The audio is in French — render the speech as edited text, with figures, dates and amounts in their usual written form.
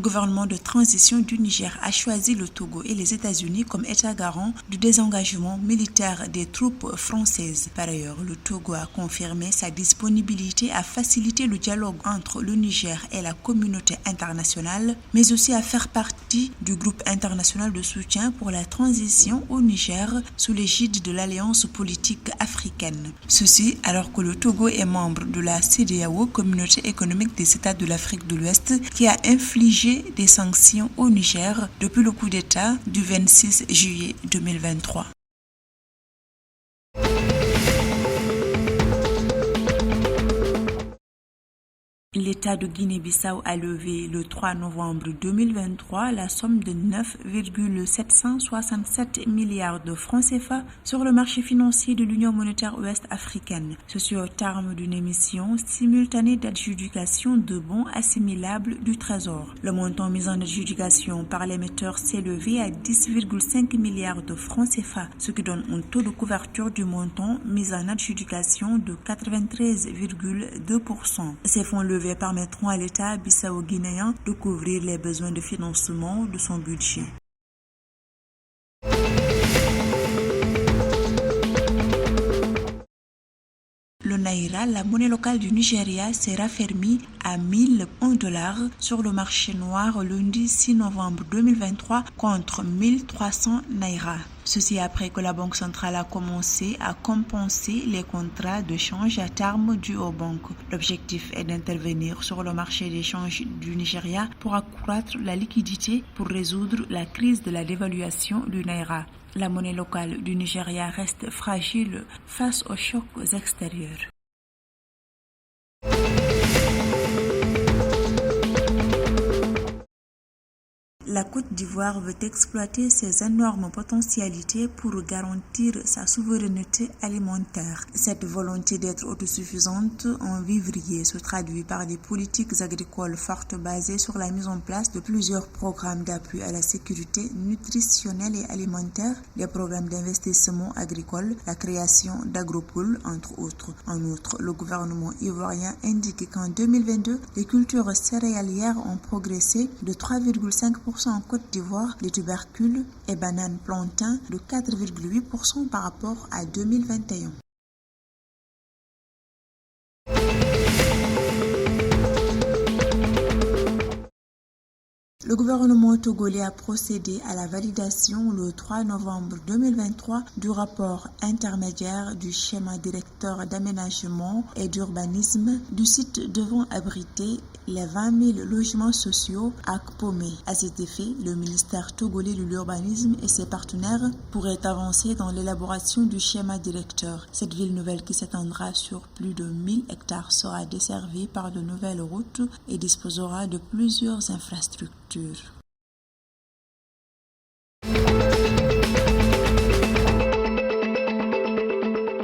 gouvernement de transition du Niger a choisi le Togo et les États-Unis comme État garant du désengagement militaire des troupes françaises. Par ailleurs, le Togo a confirmé sa disponibilité à faciliter le dialogue entre le Niger et la communauté internationale, mais aussi à faire partie du groupe international de soutien pour la transition au Niger sous l'égide de l'Alliance politique africaine. Ceci alors que le Togo est membre de la CEDEAO, Communauté économique des États de l'Afrique de l'Ouest, qui a infligé des sanctions au Niger depuis le coup d'État du 26 juillet 2023. L'État de Guinée-Bissau a levé le 3 novembre 2023 la somme de 9,767 milliards de francs CFA sur le marché financier de l'Union monétaire ouest-africaine. Ceci au terme d'une émission simultanée d'adjudication de bons assimilables du Trésor. Le montant mis en adjudication par l'émetteur s'est levé à 10,5 milliards de francs CFA, ce qui donne un taux de couverture du montant mis en adjudication de 93,2%. Ces fonds levés permettront à l'État bissau-guinéen de couvrir les besoins de financement de son budget. Le Naira, la monnaie locale du Nigeria, s'est raffermi à 1001 $ sur le marché noir lundi 6 novembre 2023 contre 1300 Naira. Ceci après que la Banque centrale a commencé à compenser les contrats de change à terme dus aux banques. L'objectif est d'intervenir sur le marché des changes du Nigeria pour accroître la liquidité pour résoudre la crise de la dévaluation du Naira. La monnaie locale du Nigeria reste fragile face aux chocs extérieurs. La Côte d'Ivoire veut exploiter ses énormes potentialités pour garantir sa souveraineté alimentaire. Cette volonté d'être autosuffisante en vivrier se traduit par des politiques agricoles fortes basées sur la mise en place de plusieurs programmes d'appui à la sécurité nutritionnelle et alimentaire, des programmes d'investissement agricole, la création d'agropôles, entre autres. En outre, le gouvernement ivoirien indique qu'en 2022, les cultures céréalières ont progressé de 3,5% en Côte d'Ivoire, les tubercules et bananes plantains de 4,8% par rapport à 2021. Le gouvernement togolais a procédé à la validation le 3 novembre 2023 du rapport intermédiaire du schéma directeur d'aménagement et d'urbanisme du site devant abriter les 20 000 logements sociaux à Kpomé. À cet effet, le ministère togolais de l'urbanisme et ses partenaires pourraient avancer dans l'élaboration du schéma directeur. Cette ville nouvelle qui s'étendra sur plus de 1000 hectares sera desservie par de nouvelles routes et disposera de plusieurs infrastructures.